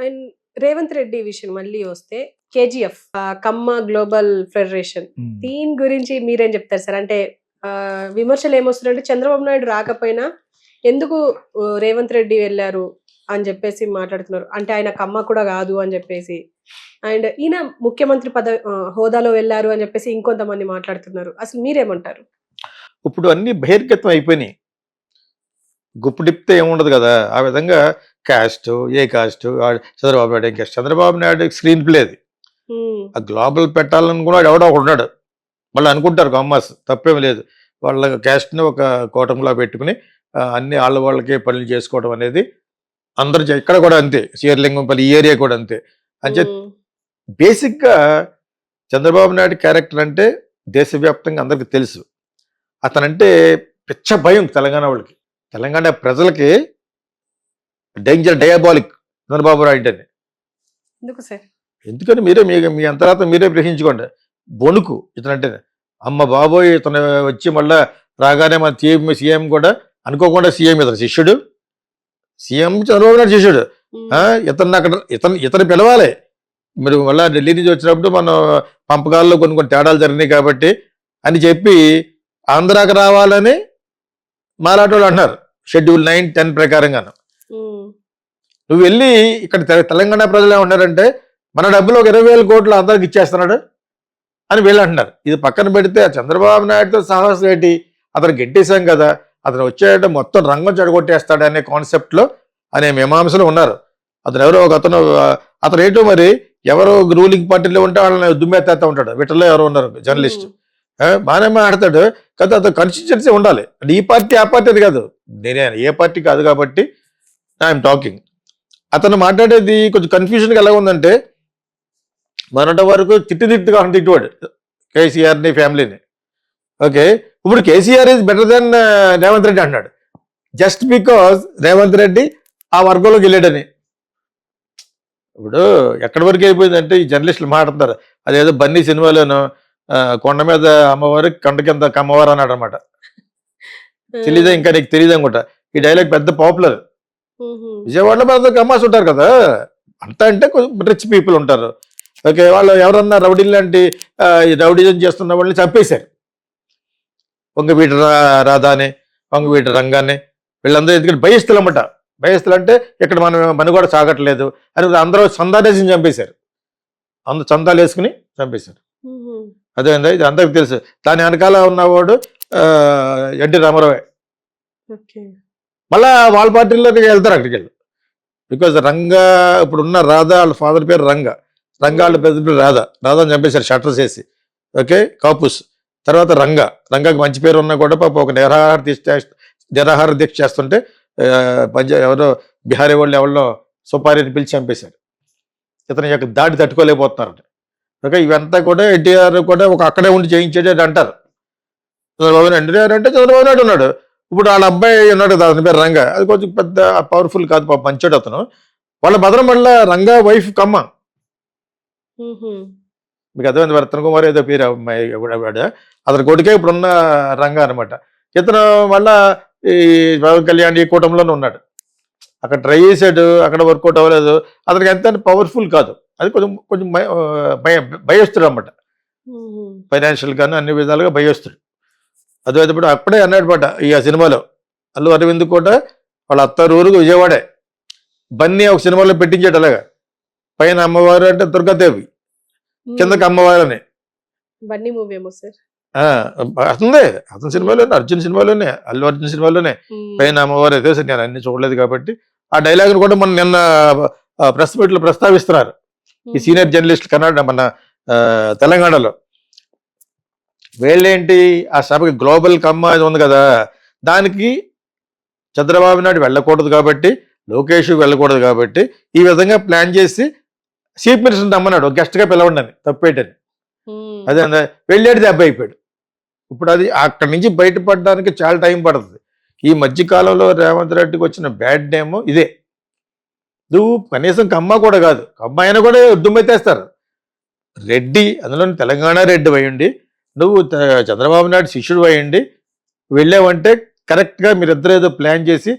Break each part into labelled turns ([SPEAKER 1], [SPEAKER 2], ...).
[SPEAKER 1] And Revanth Reddy విషయం మళ్ళీ వస్తే కేజీఎఫ్ కమ్మ గ్లోబల్ ఫెడరేషన్ దీని గురించి మీరేం చెప్తారు సార్? అంటే విమర్శలు ఏమొస్తున్నాయంటే చంద్రబాబు నాయుడు రాకపోయినా ఎందుకు రేవంత్ రెడ్డి వెళ్ళారు అని చెప్పేసి మాట్లాడుతున్నారు. అంటే ఆయన కమ్మ కూడా కాదు అని చెప్పేసి, అండ్ ఈయన ముఖ్యమంత్రి హోదాలో వెళ్ళారు అని చెప్పేసి ఇంకొంతమంది మాట్లాడుతున్నారు. అసలు మీరేమంటారు?
[SPEAKER 2] ఇప్పుడు అన్ని బహిర్గతం అయిపోయినాయి, గుప్పుడిప్తే ఏముండదు కదా. ఆ విధంగా కాస్ట్ ఏ కాస్ట్ చంద్రబాబు నాయుడు ఇంకా చంద్రబాబు నాయుడు స్క్రీన్ ప్లే అది. ఆ గ్లోబల్ పెట్టాలని కూడా ఎవడో ఒకడు ఉన్నాడు. వాళ్ళు అనుకుంటారు కమ్మాస్, తప్పేమి లేదు. వాళ్ళ క్యాస్ట్ని ఒక కోటంలా పెట్టుకుని అన్ని వాళ్ళకే పనులు చేసుకోవడం అనేది అందరు ఇక్కడ కూడా అంతే. శ్రీలింగంపల్లి ఈ ఏరియా కూడా అంతే. అంటే బేసిక్గా చంద్రబాబు నాయుడు క్యారెక్టర్ అంటే దేశవ్యాప్తంగా అందరికీ తెలుసు. అతనంటే పిచ్చ భయం తెలంగాణ వాళ్ళకి, తెలంగాణ ప్రజలకి డేంజర్, డయాబాలిక్ చంద్రబాబు నాయుడు అని. ఎందుకని మీరే మీ అంతరాత్మ మీరే గ్రహించుకోండి. బొణుకు ఇతనంటే. అమ్మ బాబోయ్, ఇతను వచ్చి మళ్ళా రాగానే మన సీఎం కూడా అనుకోకుండా సీఎం ఇతను శిష్యుడు, సీఎం చంద్రబాబు నాయుడు శిష్యుడు. ఇతను అక్కడ ఇతను పిలవాలి. మీరు మళ్ళీ ఢిల్లీ నుంచి వచ్చినప్పుడు మనం పంపకాల్లో కొన్ని తేడాలు జరిగినాయి కాబట్టి అని చెప్పి ఆంధ్రాకి రావాలని మాలాటోళ్ళు అంటున్నారు షెడ్యూల్ 9, 10 ప్రకారంగాను. నువ్వు వెళ్ళి ఇక్కడ తెలంగాణ ప్రజలు ఏమంటారంటే మన డబ్బులు ఒక 20,000 కోట్లు అందరికి ఇచ్చేస్తున్నాడు అని వీళ్ళు అంటున్నారు. ఇది పక్కన పెడితే చంద్రబాబు నాయుడుతో సాహసం ఏంటి? అతను గెట్టేశాం కదా, అతను వచ్చేటంటే మొత్తం రంగం చెడగొట్టేస్తాడు అనే కాన్సెప్ట్లో అనే మీమాంసలు ఉన్నారు. అతను ఎవరో ఒక అతను ఏంటో మరి ఎవరో రూలింగ్ పార్టీలో ఉంటే వాళ్ళని దుమ్మెత్తేస్తా ఉంటాడు. వీటిల్లో ఎవరో ఉన్నారు జర్నలిస్ట్, బాగానే మాట్లాడతాడు కదా. అతను కన్సిస్టెన్సీ ఉండాలి. అంటే ఈ పార్టీ ఆ పార్టీ అది కాదు, నేనే ఏ పార్టీ కాదు కాబట్టి ఐఎమ్ టాకింగ్. అతను మాట్లాడేది కొంచెం కన్ఫ్యూజన్గా ఎలా ఉందంటే మొన్నటి వరకు తిట్టుగా తిట్టువాడు కేసీఆర్ని, ఫ్యామిలీని. ఓకే, ఇప్పుడు KCR is better than Revanth Reddy అంటున్నాడు, జస్ట్ బికాజ్ రేవంత్ రెడ్డి ఆ వర్గంలోకి వెళ్ళాడని. ఇప్పుడు ఎక్కడి వరకు అయిపోయిందంటే ఈ జర్నలిస్టులు మాట్లాడుతున్నారు, అదేదో బన్నీ సినిమాలోనూ కొండ మీద అమ్మవారు కంట కింద కమ్మవారు అన్నాడు అనమాట. తెలీదా? ఇంకా నీకు తెలియదు అనుకుంటా. ఈ డైలాగ్ పెద్ద పాపులర్. విజయవాడలో పెద్ద కమ్మాస్ ఉంటారు కదా, అంతా అంటే రిచ్ పీపుల్ ఉంటారు. ఓకే, వాళ్ళు ఎవరన్నా రౌడీలు లాంటి రౌడీజం చేస్తున్న వాళ్ళని చంపేశారు. వంగవీటి రాధాని, వంగవీటి రంగాన్ని, వీళ్ళందరూ ఎందుకంటే భయస్తులు అన్నమాట. భయస్తులు అంటే ఇక్కడ మన కూడా సాగట్లేదు అని అందరూ చందాలేసి చంపేశారు. అందరూ చందాలు వేసుకుని చంపేశారు. అదేందా, ఇది అందరికి తెలుసు. దాని వెనకాల ఉన్నవాడు ఎన్టీ రామారావే. మళ్ళా వాళ్ళ పార్టీలోకి వెళ్తారు అక్కడికి వెళ్ళి. బికాజ్ రంగా ఇప్పుడున్న రాధా వాళ్ళ ఫాదర్ పేరు రంగా వాళ్ళ పెద్ద పేరు రాధాని చంపేశారు షట్టర్స్ వేసి. ఓకే, కాపుస్. తర్వాత రంగాకి మంచి పేరు ఉన్నా కూడా పాప ఒక నిరాహార దీక్ష చేస్తుంటే ఎవరో బిహారీ వాళ్ళు ఎవరిలో సుపారీని పిలిచి చంపేశారు. ఇతని యొక్క దాడి తట్టుకోలేకపోతున్నారు. ఓకే, ఇవంతా కూడా ఎన్టీఆర్ కూడా ఒక అక్కడే ఉండి చేయించేది అంటారు. చంద్రబాబు ఎన్టీఆర్ అంటే చంద్రబాబు నాయుడు ఉన్నాడు. ఇప్పుడు వాళ్ళ అబ్బాయి ఉన్నాడు కదా, అతని పేరు రంగా. అది కొంచెం పెద్ద పవర్ఫుల్ కాదు, పాప మంచోడు అతను. వాళ్ళ భద్రం వల్ల రంగా వైఫ్ కమ్మ. మీకు అర్థమైంది, రతన్ కుమార్ ఏదో పేరు అతని కొడుకే ఇప్పుడున్న రంగా అనమాట. ఇతను మళ్ళా ఈ పవన్ కళ్యాణ్ ఈ కూటమిలోనే ఉన్నాడు. అక్కడ ట్రై చేశాడు, అక్కడ వర్కౌట్ అవ్వలేదు. అతనికి ఎంత పవర్ఫుల్ కాదు, అది కొంచెం భయస్తుడు అనమాట. ఫైనాన్షియల్ గాను అన్ని విధాలుగా భయస్తుడు. అదే ఇప్పుడు అప్పుడే అన్నాడనమాట ఈ సినిమాలో అల్లు అరవింద్ కూడా వాళ్ళ అత్తారు ఊరు విజయవాడే. బన్నీ ఒక సినిమాలో పెట్టించాడు అలాగా. పైన అమ్మవారు అంటే దుర్గాదేవి, కిందకి అమ్మవారు అని. అతనిదే, అతని సినిమాలోనే, అర్జున్ సినిమాలోనే, అల్లు అర్జున్ సినిమాలోనే పైన అమ్మవారు అయితే. సరే, నేను అన్ని చూడలేదు కాబట్టి ఆ డైలాగ్ను కూడా మన నిన్న ప్రెస్ మీట్లో ప్రస్తావిస్తున్నారు ఈ సీనియర్ జర్నలిస్ట్ కన్నడ మన తెలంగాణలో. వీళ్ళేంటి, ఆ సభకి గ్లోబల్ కమ్మ అది ఉంది కదా, దానికి చంద్రబాబు నాయుడు వెళ్ళకూడదు కాబట్టి, లోకేష్ వెళ్ళకూడదు కాబట్టి ఈ విధంగా ప్లాన్ చేసి చీఫ్ మినిస్టర్ నమ్మన్నాడు గెస్ట్గా పిలవండి అని. తప్పేటని అదే వెళ్ళాడు, దెబ్బ అయిపోయాడు. ఇప్పుడు అది అక్కడి నుంచి బయటపడడానికి చాలా టైం పడుతుంది. ఈ మధ్యకాలంలో రేవంత్ రెడ్డికి వచ్చిన బ్యాడ్ నేమ్ ఇదే. నువ్వు కనీసం కమ్మ కూడా కాదు, కమ్మ అయినా కూడా దుమ్మెత్తేస్తారు. రెడ్డి, అందులో తెలంగాణ రెడ్డి అయ్యండి, నువ్వు చంద్రబాబు నాయుడు శిష్యుడు అయ్యండి వెళ్ళావంటే కరెక్ట్గా మీరిద్దరు ఏదో ప్లాన్ చేసి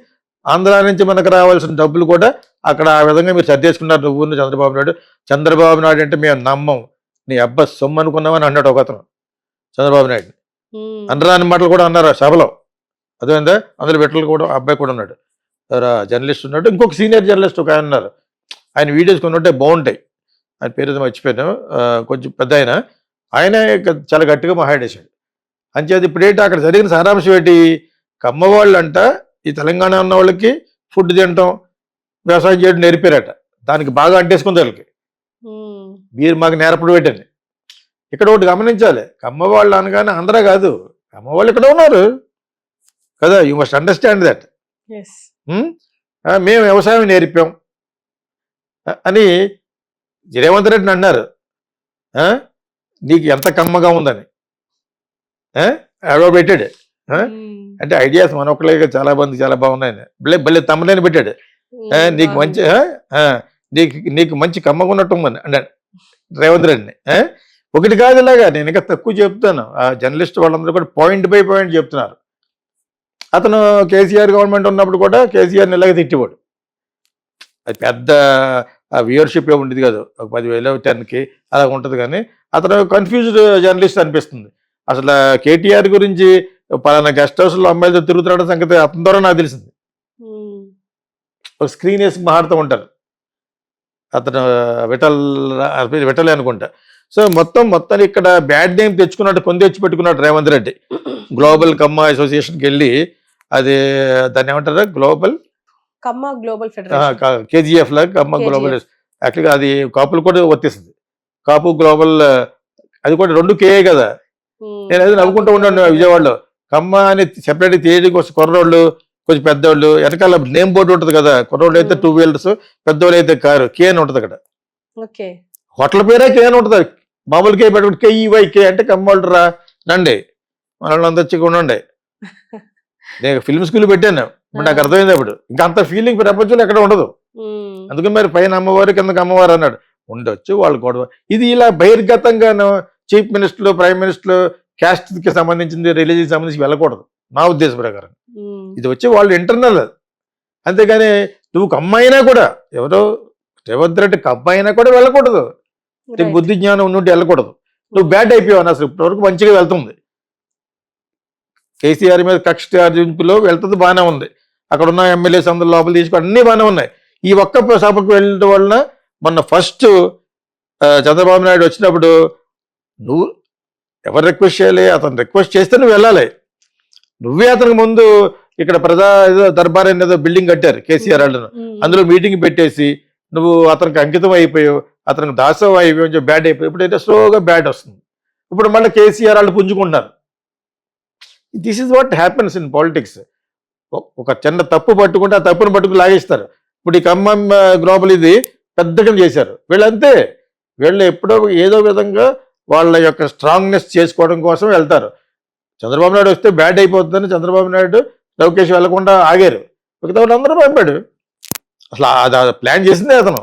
[SPEAKER 2] ఆంధ్ర నుంచి మనకు రావాల్సిన డబ్బులు కూడా అక్కడ ఆ విధంగా మీరు సర్దేసుకున్నారు నువ్వు చంద్రబాబు నాయుడు. చంద్రబాబు నాయుడు అంటే మేము నమ్మం, నీ అబ్బా సొమ్ము అనుకున్నామని అన్నాడు ఒకతను చంద్రబాబు నాయుడు. అనరాని మాటలు కూడా అన్నారు ఆ సభలో, అదేందా అందులో పెట్టలు కూడా అబ్బాయి కూడా ఉన్నాడు, జర్నలిస్ట్ ఉన్నాడు, ఇంకొక సీనియర్ జర్నలిస్ట్ ఒక ఆయన ఉన్నారు, ఆయన వీడియోస్ కొన్ని ఉంటే బాగుంటాయి, ఆయన పేరు ఏదో మర్చిపోయాను, కొంచెం పెద్ద ఆయన చాలా గట్టిగా మాట్లాడేశాడు. అంచేది ఇప్పుడేంటి అక్కడ జరిగిన సారాంశం ఏంటి, కమ్మవాళ్ళు అంట ఈ తెలంగాణ ఉన్న వాళ్ళకి ఫుడ్ తినటం వ్యవసాయం చేయడం నేర్పారట, దానికి బాగా అంటేసుకుంది వాళ్ళకి, మీరు మాకు నేర్పడం ఏంటని. ఇక్కడ ఒకటి గమనించాలి, కమ్మవాళ్ళు అనగానే ఆంధ్ర కాదు, కమ్మవాళ్ళు ఇక్కడ ఉన్నారు కదా, యూ మస్ట్ అండర్స్టాండ్ దట్. మేము వ్యవసాయం నేర్పాం అని రేవంత్ రెడ్డిని అన్నారు, నీకు ఎంత కమ్మగా ఉందని ఎవరో పెట్టాడు. అంటే ఐడియాస్ మన ఒక్కలే చాలా మంది చాలా బాగున్నాయని భలే తమ్ముడని పెట్టాడు, నీకు మంచి నీకు మంచి కమ్మగా ఉన్నట్టు ఉందని అన్నాడు రేవంత్ రెడ్డిని. ఒకటి కాదు ఇలాగా, నేను ఇంకా తక్కువ చెప్తాను, ఆ జర్నలిస్ట్ వాళ్ళందరూ కూడా పాయింట్ బై పాయింట్ చెప్తున్నారు. అతను కేసీఆర్ గవర్నమెంట్ ఉన్నప్పుడు కూడా కేసీఆర్ని ఇలాగే తిట్టివాడు, అది పెద్ద వ్యూవర్షిప్ ఉండేది కాదు, ఒక 10,000 10కి అలా ఉంటుంది, కానీ అతను కన్ఫ్యూజ్డ్ జర్నలిస్ట్ అనిపిస్తుంది. అసలు కేటీఆర్ గురించి పలానా గెస్ట్ హౌస్లో అమ్మాయిలతో తిరుగుతున్న సంగతి అతని ద్వారా నాకు తెలిసింది. ఒక స్క్రీన్ వేసి మాట్లాడుతూ ఉంటారు, అతను విఠలే అనుకుంటా. సో మొత్తం ఇక్కడ బ్యాడ్ నేమ్ తెచ్చుకున్నట్టు కొని తెచ్చి పెట్టుకున్నాడు రేవంత్ రెడ్డి. గ్లోబల్ కమ్మ అసోసియేషన్కి వెళ్ళి, అది దాన్ని ఏమంటారు, గ్లోబల్ కేజీఎఫ్ లాగా కమ్మ గ్లోబల్, యాక్చువల్గా అది కాపులు కూడా వర్తిస్తుంది, కాపు గ్లోబల్, అది కూడా 2 కేఏ కదా. నేను అది నవ్వుకుంటూ ఉన్నాను విజయవాడలో, కమ్మ అని సెపరేట్ తేజీ కోసం కుర్రోళ్ళు కొంచెం పెద్దోళ్ళు, వెనకాల నేమ్ బోర్డు ఉంటుంది కదా, కుర్రోళ్ళు అయితే 2 వీలర్స్, పెద్దోళ్ళు అయితే కారు, కే అని ఉంటుంది అక్కడ. హోటల్ పేరే కే అని ఉంటుంది, మామూలు కే పెట్టుకుంటే కేఈవై కే అంటే కమ్మోళ్ళు రా నండి, మన వాళ్ళంతా వచ్చి ఉండండి. నేను ఫిల్మ్ స్కూల్ పెట్టాను, నాకు అర్థమైంది అప్పుడు, ఇంకా అంత ఫీలింగ్ ప్రపంచంలో ఎక్కడ ఉండదు. అందుకని మరి పైన అమ్మవారు కిందకి అమ్మవారు అన్నాడు, ఉండొచ్చు వాళ్ళు గొడవ. ఇది ఇలా బహిర్గతంగాను చీఫ్ మినిస్టర్లు, ప్రైమ్ మినిస్టర్లు క్యాస్ట్కి సంబంధించింది, రిలీజియన్కి సంబంధించి వెళ్ళకూడదు నా ఉద్దేశం ప్రకారం. ఇది వచ్చి వాళ్ళు ఇంటర్నల్, అంతేగాని నువ్వు కమ్మైనా కూడా, ఎవరో రేవంత్ రెడ్డి కమ్మైనా కూడా వెళ్ళకూడదు, నీకు బుద్ధి జ్ఞానం ఉన్నట్టు వెళ్ళకూడదు. నువ్వు బ్యాడ్ అయిపోయావు, అసలు ఇప్పటివరకు మంచిగా వెళ్తుంది, కేసీఆర్ మీద కక్ష సాధింపులో వెళ్తుంది, బాగానే ఉంది, అక్కడ ఉన్న ఎమ్మెల్యేస్ అందరూ లోపల తీసుకుని అన్నీ బాగానే ఉన్నాయి. ఈ ఒక్క సభకు వెళ్ళడం వలన మొన్న ఫస్ట్ చంద్రబాబు నాయుడు వచ్చినప్పుడు నువ్వు ఎవరు రిక్వెస్ట్ చేయాలి, అతను రిక్వెస్ట్ చేస్తే నువ్వు వెళ్ళాలి, నువ్వే అతనికి ముందు ఇక్కడ ఏదో దర్బార్ అనేది బిల్డింగ్ కట్టారు కేసీఆర్ వాళ్ళను, అందులో మీటింగ్ పెట్టేసి నువ్వు అతనికి అంకితం అయిపోయావు, అతనికి దాసం అయిపోయి కొంచెం బ్యాడ్ అయిపోయి, ఇప్పుడైతే స్లోగా బ్యాడ్ వస్తుంది. ఇప్పుడు మళ్ళీ కేసీఆర్ వాళ్ళు పుంజుకుంటున్నారు. This is what happens in politics. ఒక చిన్న తప్పు పట్టుకుంటే ఆ తప్పును పట్టుకుని లాగేస్తారు. ఇప్పుడు ఈ ఖమ్మం గ్లోబల్ ఇది పెద్దగా చేశారు, వీళ్ళంతే, వీళ్ళు ఎప్పుడో ఏదో విధంగా వాళ్ళ యొక్క స్ట్రాంగ్నెస్ చేసుకోవడం కోసం వెళ్తారు. చంద్రబాబు నాయుడు వస్తే బ్యాడ్ అయిపోతుందని చంద్రబాబు నాయుడు లోకేష్ వెళ్లకుండా ఆగారు, మిగతా వాళ్ళందరూ పంపాడు. అసలు అది ప్లాన్ చేసిందే అతను.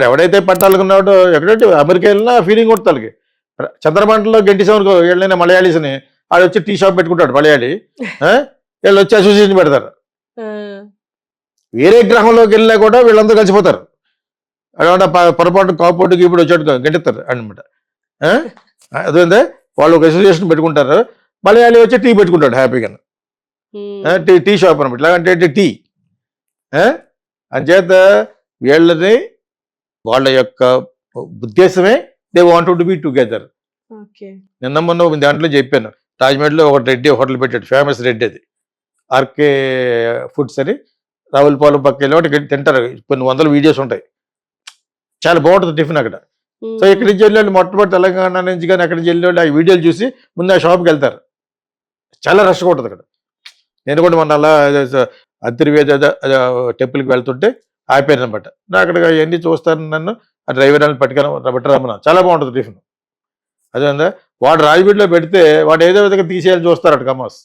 [SPEAKER 2] ఎవడైతే పట్టాలనుకున్నాడో, ఎక్కడంటే అమెరికా వెళ్ళినా ఫీలింగ్ కొడతానికి, చంద్రమండలో గెంటిసామనుకో, వీళ్ళైనా మలయాళీస్ని ఆడు వచ్చి టీ షాప్ పెట్టుకుంటాడు మలయాళీ, వీళ్ళు వచ్చి అసోసియేషన్ పెడతారు. వేరే గ్రహంలోకి వెళ్ళినా కూడా వీళ్ళందరూ కలిసిపోతారు, అక్కడ పొరపాటు కాపోటుకి ఇప్పుడు వచ్చాడు గెంటెత్తారు అనమాట. అదేంటే వాళ్ళు ఒక అసోసియేషన్ పెట్టుకుంటారు, మలయాళీ వచ్చి టీ పెట్టుకుంటాడు హ్యాపీగా, టీ షాప్ అనమాట, ఇలాగంటే టీ. అంచేత వీళ్ళని వాళ్ళ యొక్క ఉద్దేశమే they want to be together. నిన్న మొన్న దాంట్లో చెప్పాను, రాజమండ్రిలో ఒక రెడ్డి హోటల్ పెట్టాడు, ఫేమస్ రెడ్డి, అది ఆర్కే ఫుడ్స్ అని, రావులపాలెం పక్క వెళ్ళి ఒకటి తింటారు, కొన్ని 100 వీడియోస్ ఉంటాయి, చాలా బాగుంటుంది టిఫిన్ అక్కడ. సో ఇక్కడి నుంచి వెళ్ళి మొట్టమొదటి తెలంగాణ నుంచి కానీ అక్కడి నుంచి వెళ్ళి ఆ వీడియోలు చూసి ముందు ఆ షాప్కి వెళ్తారు, చాలా రష్గా ఉంటుంది అక్కడ. నేను కూడా మొన్న అలా అంతర్వేద టెంపుల్కి వెళ్తుంటే ఆపాను అనమాట, నా అక్కడ అవన్నీ చూస్తాను, నన్ను ఆ డ్రైవర్ అని పట్టుకురమ్మన్నా, చాలా బాగుంటుంది టిఫిన్. అదేందా వాడు రాజమండ్రిలో పెడితే వాడు ఏదో విధంగా తీసేయాలని చూస్తారట కమాస్.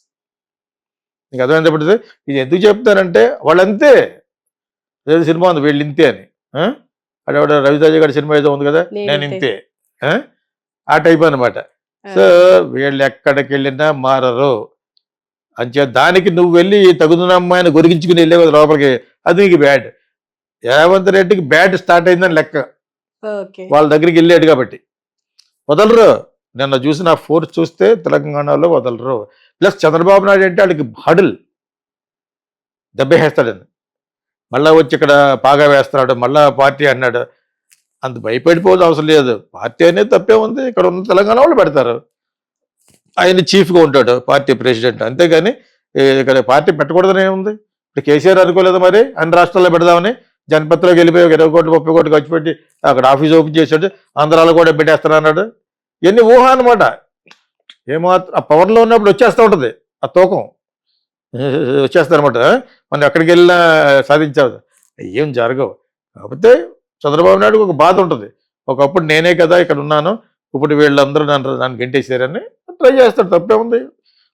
[SPEAKER 2] నీకు అర్థమైంది పడితే ఇది ఎందుకు చెప్తారంటే వాళ్ళంతే, ఏదో సినిమా ఉంది వీళ్ళు ఇంతే అని, అక్కడ రవితేజ గారి సినిమా ఏదో ఉంది కదా, నేను ఇంతే, ఆ టైప్ అనమాట. సో వీళ్ళు ఎక్కడికి వెళ్ళినా మారరు, అంచే దానికి నువ్వు వెళ్ళి తగుదున్న అమ్మాయిని గొరిగించుకుని వెళ్ళే కదా లోపలికి, అది నీకు బ్యాడ్. రేవంత్ రెడ్డికి బ్యాడ్ స్టార్ట్ అయిందని లెక్క,
[SPEAKER 1] ఓకే.
[SPEAKER 2] వాళ్ళ దగ్గరికి వెళ్ళాడు కాబట్టి. వదలరు. నిన్న చూసిన ఫోర్స్ చూస్తే తెలంగాణలో వదలరు. ప్లస్ చంద్రబాబు నాయుడు అంటే వాళ్ళకి హడల్ దెబ్బేస్తాడని, మళ్ళా వచ్చి ఇక్కడ పాగా వేస్తున్నాడు, మళ్ళా పార్టీ అన్నాడు. అంత భయపడిపోవడం అవసరం లేదు. పార్టీ అనేది తప్పే ఉంది, ఇక్కడ ఉన్న తెలంగాణ వాళ్ళు పెడతారు, ఆయన చీఫ్గా ఉంటాడు, పార్టీ ప్రెసిడెంట్. అంతేగాని ఇక్కడ పార్టీ పెట్టకూడదని ఏముంది? ఇప్పుడు కేసీఆర్ అనుకోలేదు మరి అన్ని రాష్ట్రాల్లో పెడదామని, జనపత్లోకి వెళ్ళిపోయి 20 కోట్లు 30 కోట్లు ఖర్చు పెట్టి అక్కడ ఆఫీస్ ఓపెన్ చేశాడు, ఆంధ్రాలో కూడా పెట్టేస్తాను అన్నాడు. ఇవన్నీ ఊహ అనమాట. ఏమాత్రం ఆ పవర్లో ఉన్నప్పుడు వచ్చేస్తూ ఉంటుంది ఆ తూకం, వచ్చేస్తారనమాట. మనం ఎక్కడికి వెళ్ళినా సాధించావు, ఏం జరగవు. కాకపోతే చంద్రబాబు నాయుడుకి ఒక బాధ ఉంటుంది, ఒకప్పుడు నేనే కదా ఇక్కడ ఉన్నాను, ఇప్పుడు వీళ్ళందరూ నన్ను గెంటేశారని ట్రై చేస్తాడు, తప్పే ఉంది.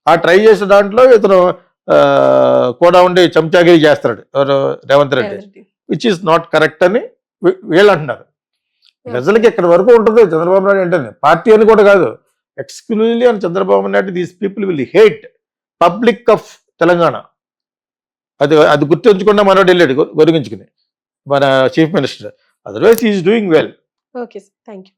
[SPEAKER 2] ఆ ట్రై చేసే దాంట్లో ఇతను కూడా ఉండి చెంచాగిరి చేస్తాడు ఎవరు, Revanth Reddy, which is not correct అని వీళ్ళు అంటున్నారు. ప్రజలకి ఇక్కడ వరకు ఉంటుంది చంద్రబాబు నాయుడు అంటేనే, పార్టీ అని కూడా కాదు, ఎక్స్క్లూజివ్లీ అని Chandrababu Naidu. These people will hate public of Telangana. అది గుర్తుంచకుండా మనోడు వెళ్ళాడు గొరిగించుకుని మన chief minister. Otherwise is doing well.
[SPEAKER 1] Okay sir, thank you.